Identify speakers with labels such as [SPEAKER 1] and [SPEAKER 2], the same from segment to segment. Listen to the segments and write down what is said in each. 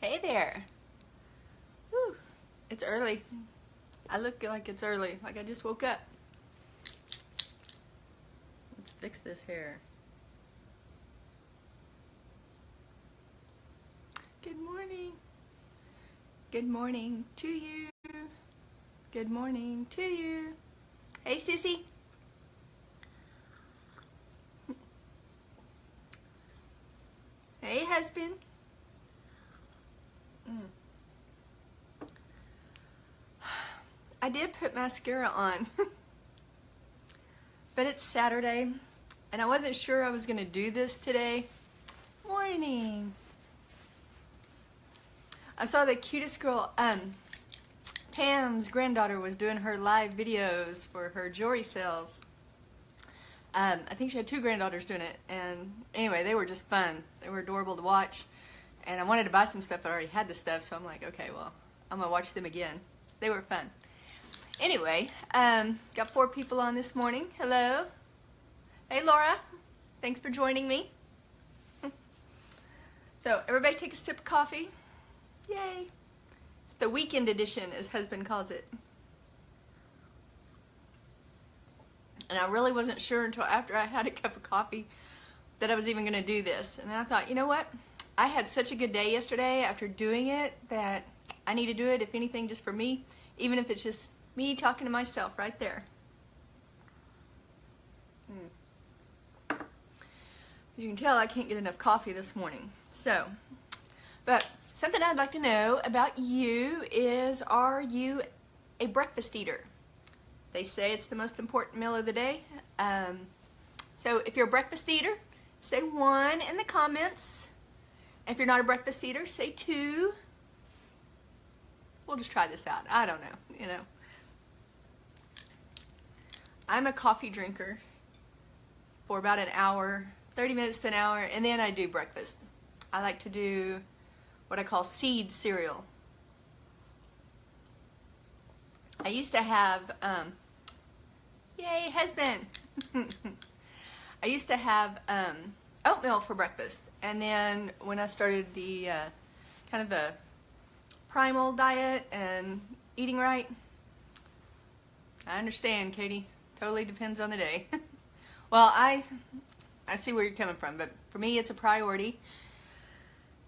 [SPEAKER 1] Hey there. Whew. It's early. I look like it's early, like I just woke up. Let's fix this hair. Good morning. Good morning to you. Good morning to you. Hey, sissy. Hey, husband. I did put mascara on, but it's Saturday, and I wasn't sure I was going to do this today. Morning. I saw the cutest girl, Pam's granddaughter was doing her live videos for her jewelry sales. I think she had 2 granddaughters doing it, and anyway, they were just fun. They were adorable to watch, and I wanted to buy some stuff, but I already had the stuff, so I'm like, okay, well, I'm going to watch them again. They were fun. Anyway, got 4 people on this morning. Hello. Hey, Laura. Thanks for joining me. So, everybody take a sip of coffee. Yay. It's the weekend edition, as husband calls it. And I really wasn't sure until after I had a cup of coffee that I was even going to do this. And then I thought, you know what? I had such a good day yesterday after doing it that I need to do it, if anything, just for me, even if it's just me talking to myself right there. As you can tell, I can't get enough coffee this morning. So, but something I'd like to know about you is, are you a breakfast eater? They say it's the most important meal of the day. So if you're a breakfast eater, say 1 in the comments. If you're not a breakfast eater, say 2. We'll just try this out. I don't know, you know. I'm a coffee drinker for about an hour, 30 minutes to an hour, and then I do breakfast. I like to do what I call seed cereal. I used to have, yay, husband. I used to have oatmeal for breakfast, and then when I started the kind of the primal diet and eating right, I understand, Katie. Totally depends on the day. Well, I see where you're coming from, but for me it's a priority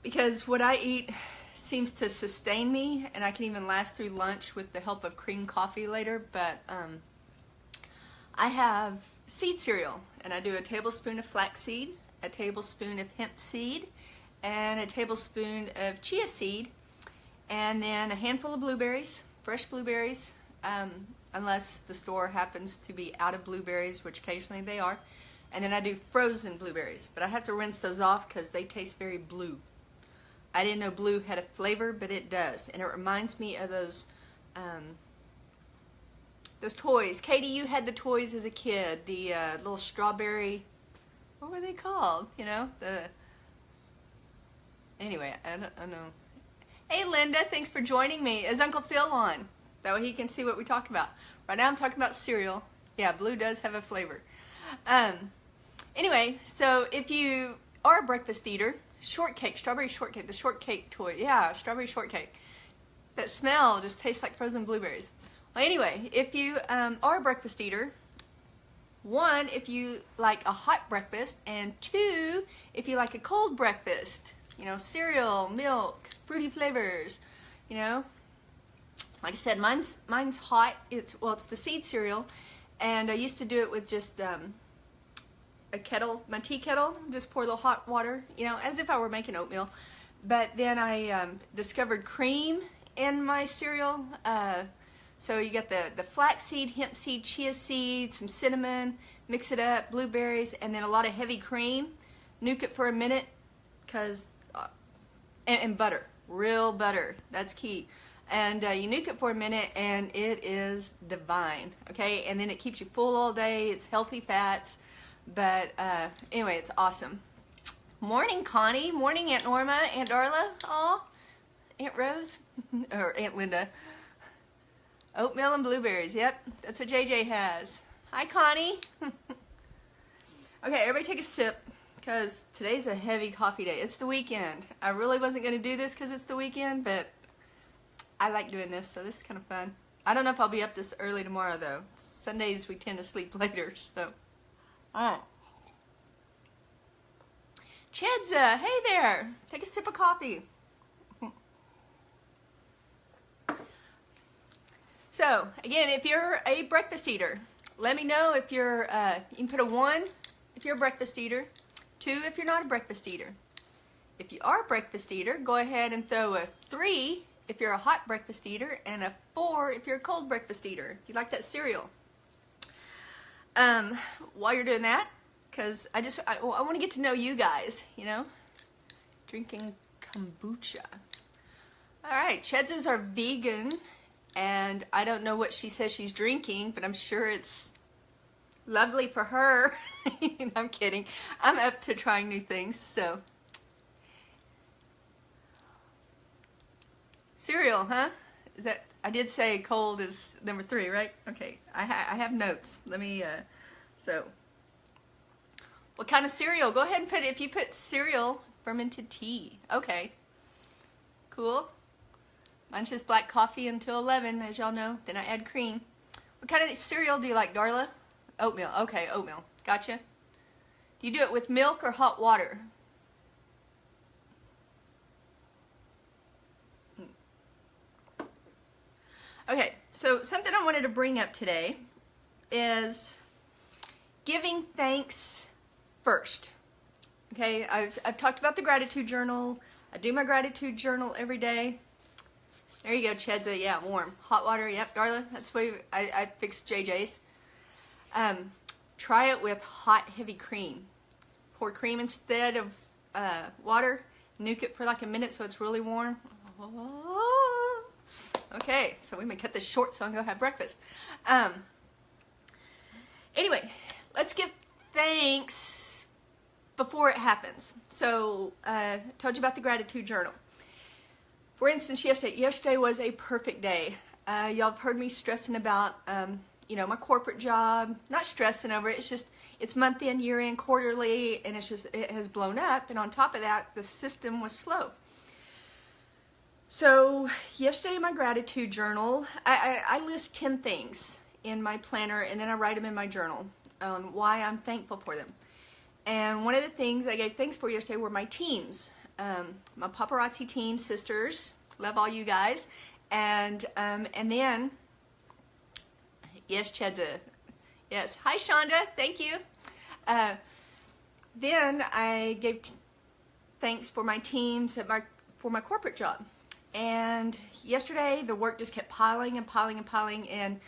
[SPEAKER 1] because what I eat seems to sustain me, and I can even last through lunch with the help of cream coffee later. But I have seed cereal, and I do a tablespoon of flaxseed, a tablespoon of hemp seed, and a tablespoon of chia seed, and then a handful of blueberries, fresh blueberries, unless the store happens to be out of blueberries, which occasionally they are. And then I do frozen blueberries, but I have to rinse those off because they taste very blue. I didn't know blue had a flavor, but it does, and it reminds me of those toys. Katie, you had the toys as a kid, the little strawberry, what were they called? You know, anyway, I don't know. Hey Linda, thanks for joining me. Is Uncle Phil on? That way he can see what we talk about. Right now I'm talking about cereal. Yeah, blue does have a flavor. Anyway, so if you are a breakfast eater, shortcake, strawberry shortcake, the shortcake toy. Yeah, strawberry shortcake. That smell just tastes like frozen blueberries. Well, anyway, if you are a breakfast eater, 1, if you like a hot breakfast, and 2, if you like a cold breakfast. You know, cereal, milk, fruity flavors, you know. Like I said, mine's hot. It's the seed cereal, and I used to do it with just a kettle, my tea kettle, just pour a little hot water, you know, as if I were making oatmeal. But then I discovered cream in my cereal. So you get the flaxseed, hemp seed, chia seed, some cinnamon, mix it up, blueberries, and then a lot of heavy cream. Nuke it for a minute, and butter, real butter, that's key. And you nuke it for a minute, and it is divine, okay? And then it keeps you full all day. It's healthy fats. But anyway, it's awesome. Morning, Connie. Morning, Aunt Norma, Aunt Darla. Aw, Aunt Rose, or Aunt Linda. Oatmeal and blueberries. Yep, that's what JJ has. Hi, Connie. Okay, everybody take a sip. because today's a heavy coffee day. It's the weekend. I really wasn't going to do this because it's the weekend, but I like doing this, so this is kind of fun. I don't know if I'll be up this early tomorrow, though. Sundays we tend to sleep later, so. Oh. Chedza, hey there. Take a sip of coffee. So, again, if you're a breakfast eater, let me know if you're, you can put a 1 if you're a breakfast eater, 2 if you're not a breakfast eater. If you are a breakfast eater, go ahead and throw a 3 if you're a hot breakfast eater, and a 4 if you're a cold breakfast eater. If you like that cereal. While you're doing that, because I want to get to know you guys, you know, drinking kombucha. All right, Chedza's are vegan, and I don't know what she says she's drinking, but I'm sure it's lovely for her. I'm kidding. I'm up to trying new things, so. Cereal, huh? Is that, I did say cold is number 3, right? Okay, I have notes. Let me, so. What kind of cereal? Go ahead and put, if you put cereal, fermented tea. Okay. Cool. Mine's just black coffee until 11, as y'all know. Then I add cream. What kind of cereal do you like, Darla? Oatmeal. Okay, oatmeal. Gotcha. Do you do it with milk or hot water? Okay, so something I wanted to bring up today is giving thanks first. Okay, I've talked about the gratitude journal. I do my gratitude journal every day. There you go, Chedza. Yeah, warm. Hot water. Yep, Darla. That's the way I fixed JJ's. Try it with hot, heavy cream. Pour cream instead of water. Nuke it for like a minute so it's really warm. Okay, so we may cut this short so I can go have breakfast. Anyway, let's give thanks before it happens. So, I told you about the gratitude journal. For instance, yesterday was a perfect day. Y'all have heard me stressing about, you know, my corporate job. Not stressing over it, it's just, it's month end, year end, quarterly, and it's just, it has blown up. And on top of that, the system was slow. So yesterday in my gratitude journal, I list 10 things in my planner, and then I write them in my journal on why I'm thankful for them. And one of the things I gave thanks for yesterday were my teams. My paparazzi team, sisters, love all you guys. And then, yes, Chedza, yes, hi Shonda, thank you. Then I gave thanks for my teams at for my corporate job. And yesterday the work just kept piling and piling and piling, and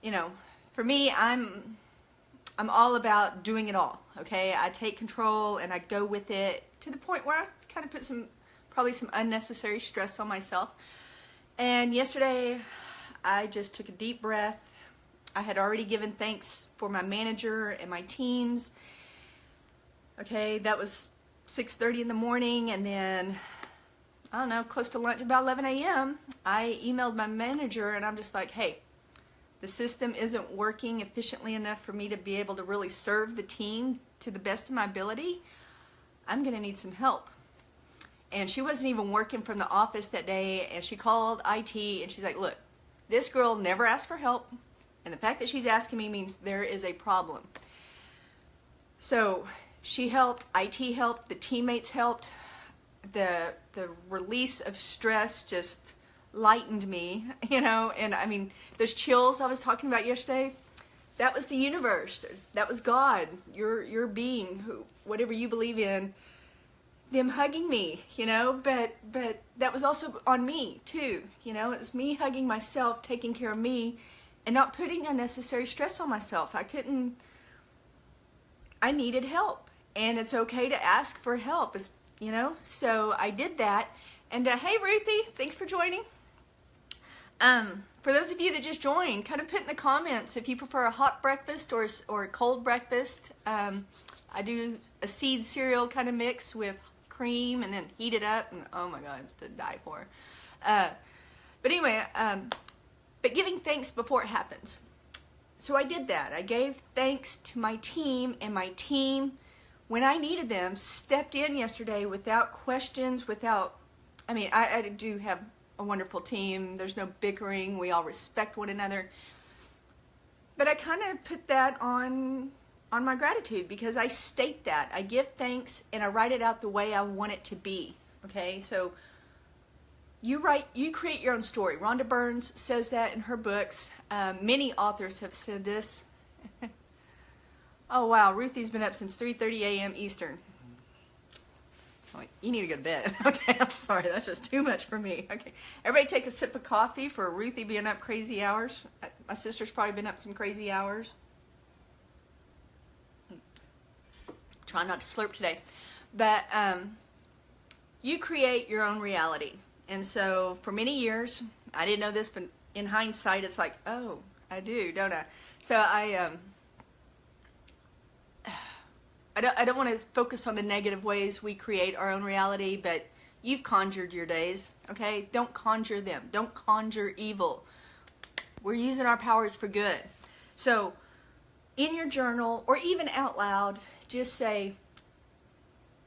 [SPEAKER 1] you know, for me, I'm all about doing it all. Okay, I take control and I go with it to the point where I kind of put probably some unnecessary stress on myself. And yesterday I just took a deep breath. I had already given thanks for my manager and my teams. Okay, that was 6:30 in the morning, and then I don't know, close to lunch, about 11 a.m., I emailed my manager, and I'm just like, hey, the system isn't working efficiently enough for me to be able to really serve the team to the best of my ability. I'm going to need some help. And she wasn't even working from the office that day, and she called IT, and she's like, look, this girl never asked for help, and the fact that she's asking me means there is a problem. So she helped, IT helped, the teammates helped. The release of stress just lightened me, you know, and I mean, those chills I was talking about yesterday, that was the universe, that was God, your being, whatever you believe in, them hugging me, you know, but that was also on me too, you know, it was me hugging myself, taking care of me, and not putting unnecessary stress on myself. I needed help, and it's okay to ask for help, you know, so I did that. And hey Ruthie, thanks for joining. For those of you that just joined, kind of put in the comments if you prefer a hot breakfast or a cold breakfast. I do a seed cereal kind of mix with cream and then heat it up, and oh my god, it's to die for. But anyway, but giving thanks before it happens. So I did that. I gave thanks to my team, and my team when I needed them, stepped in yesterday without questions, I mean, I do have a wonderful team. There's no bickering. We all respect one another. But I kind of put that on my gratitude, because I state that. I give thanks and I write it out the way I want it to be. Okay, so you create your own story. Rhonda Burns says that in her books. Many authors have said this. Oh wow, Ruthie's been up since 3:30 a.m. Eastern. Oh, you need to go to bed. Okay, I'm sorry, that's just too much for me. Okay, everybody take a sip of coffee for Ruthie being up crazy hours. My sister's probably been up some crazy hours. Try not to slurp today. But you create your own reality. And so for many years, I didn't know this, but in hindsight, it's like, oh, I do, don't I? So I don't want to focus on the negative ways we create our own reality, but you've conjured your days, okay? Don't conjure them. Don't conjure evil. We're using our powers for good. So in your journal, or even out loud, just say,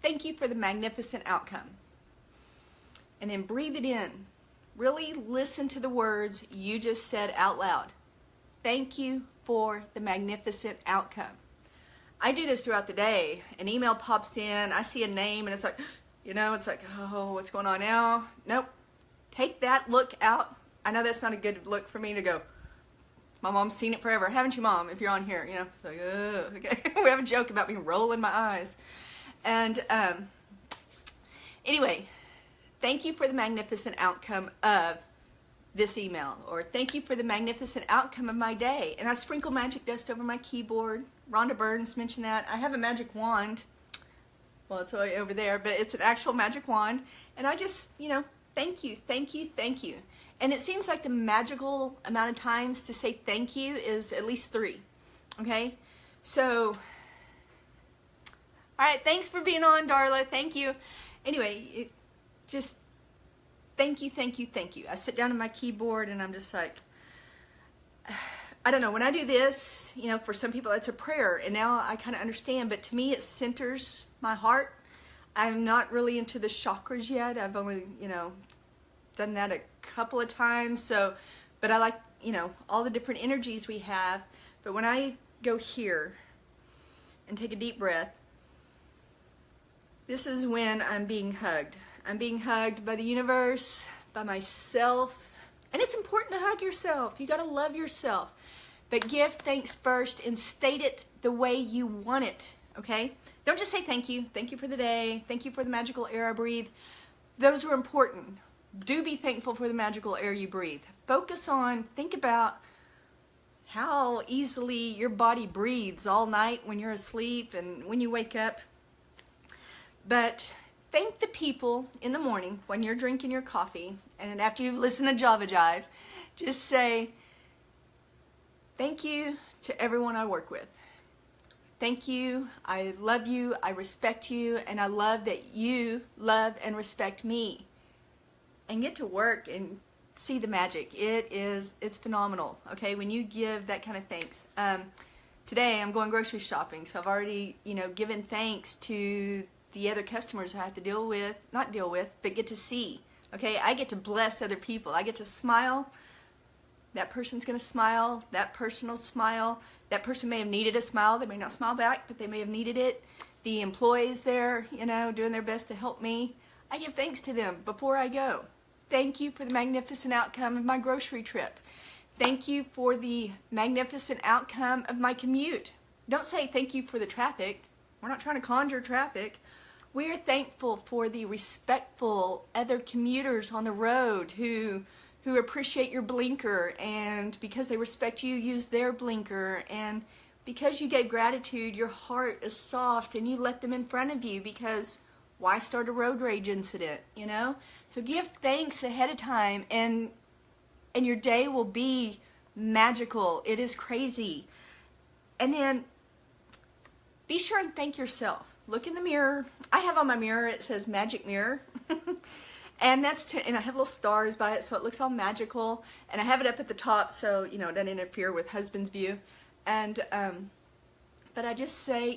[SPEAKER 1] thank you for the magnificent outcome. And then breathe it in. Really listen to the words you just said out loud. Thank you for the magnificent outcome. I do this throughout the day. An email pops in, I see a name, and it's like, it's like, oh, what's going on now? Nope. Take that look out. I know that's not a good look for me to go, my mom's seen it forever. Haven't you, Mom, if you're on here? It's like, ugh, okay. We have a joke about me rolling my eyes. And anyway, thank you for the magnificent outcome of this email, or thank you for the magnificent outcome of my day. And I sprinkle magic dust over my keyboard. Rhonda Burns mentioned that. I have a magic wand. Well, it's way over there, but it's an actual magic wand. And I just, thank you, thank you, thank you. And it seems like the magical amount of times to say thank you is at least 3. Okay? So, all right, thanks for being on, Darla. Thank you. Anyway, just thank you, thank you, thank you. I sit down at my keyboard and I'm just like, I don't know, when I do this, for some people it's a prayer, and now I kind of understand, but to me it centers my heart. I'm not really into the chakras yet. I've only, done that a couple of times, but I like, all the different energies we have. But when I go here and take a deep breath, this is when I'm being hugged. I'm being hugged by the universe, by myself. And it's important to hug yourself. You got to love yourself. But give thanks first and state it the way you want it, okay? Don't just say thank you. Thank you for the day. Thank you for the magical air I breathe. Those are important. Do be thankful for the magical air you breathe. Think about how easily your body breathes all night when you're asleep and when you wake up. But thank the people in the morning when you're drinking your coffee, and after you've listened to Java Jive, just say, thank you to everyone I work with. Thank you, I love you, I respect you, and I love that you love and respect me. And get to work and see the magic. It's phenomenal, okay, when you give that kind of thanks. Today I'm going grocery shopping, so I've already, given thanks to the other customers I have to but get to see. Okay, I get to bless other people. I get to smile. That person's going to smile. That person will smile. That person may have needed a smile. They may not smile back, but they may have needed it. The employees there, doing their best to help me. I give thanks to them before I go. Thank you for the magnificent outcome of my grocery trip. Thank you for the magnificent outcome of my commute. Don't say thank you for the traffic. We're not trying to conjure traffic. We are thankful for the respectful other commuters on the road who appreciate your blinker, and because they respect you, use their blinker, and because you gave gratitude, your heart is soft and you let them in front of you, because why start a road rage incident, So give thanks ahead of time, and your day will be magical. It is crazy. And then be sure and thank yourself. Look in the mirror. I have on my mirror, it says magic mirror. And and I have little stars by it, so it looks all magical. And I have it up at the top, so, it doesn't interfere with husband's view. And, but I just say,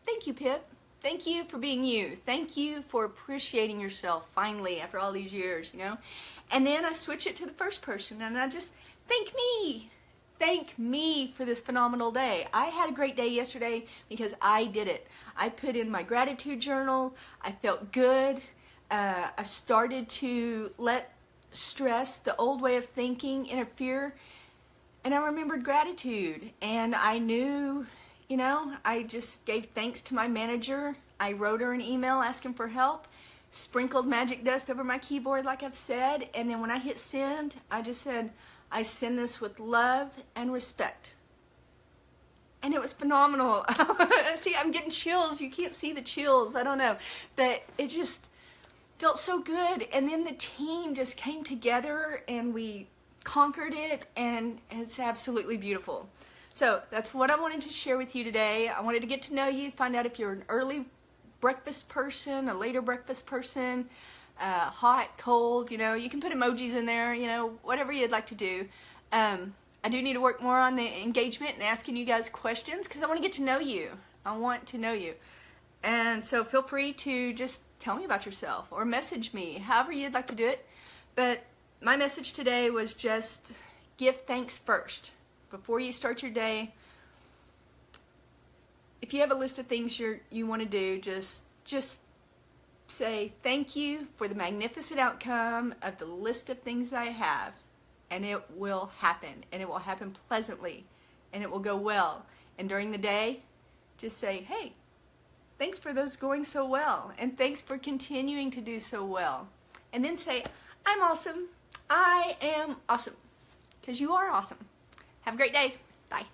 [SPEAKER 1] thank you, Pip. Thank you for being you. Thank you for appreciating yourself finally after all these years, you know. And then I switch it to the first person and I just thank me. Thank me for this phenomenal day. I had a great day yesterday because I did it. I put in my gratitude journal. I felt good. I started to let stress, the old way of thinking, interfere. And I remembered gratitude. And I knew, you know, I just gave thanks to my manager. I wrote her an email asking for help. Sprinkled magic dust over my keyboard like I've said. And then when I hit send, I just said, I send this with love and respect. And it was phenomenal. See, I'm getting chills. You can't see the chills. I don't know. But it just felt so good. And then the team just came together and we conquered it. And it's absolutely beautiful. So that's what I wanted to share with you today. I wanted to get to know you, find out if you're an early breakfast person, a later breakfast person, hot, cold, you know, you can put emojis in there, you know, whatever you'd like to do. I do need to work more on the engagement and asking you guys questions because I want to get to know you. I want to know you. And so feel free to just tell me about yourself or message me, however you'd like to do it. But my message today was just give thanks first. Before you start your day, if you have a list of things you want to do, just say thank you for the magnificent outcome of the list of things I have, and it will happen, and it will happen pleasantly, and it will go well. And during the day, just say, hey, thanks for those going so well, and thanks for continuing to do so well. And then say, I'm awesome. I am awesome, because you are awesome. Have a great day. Bye.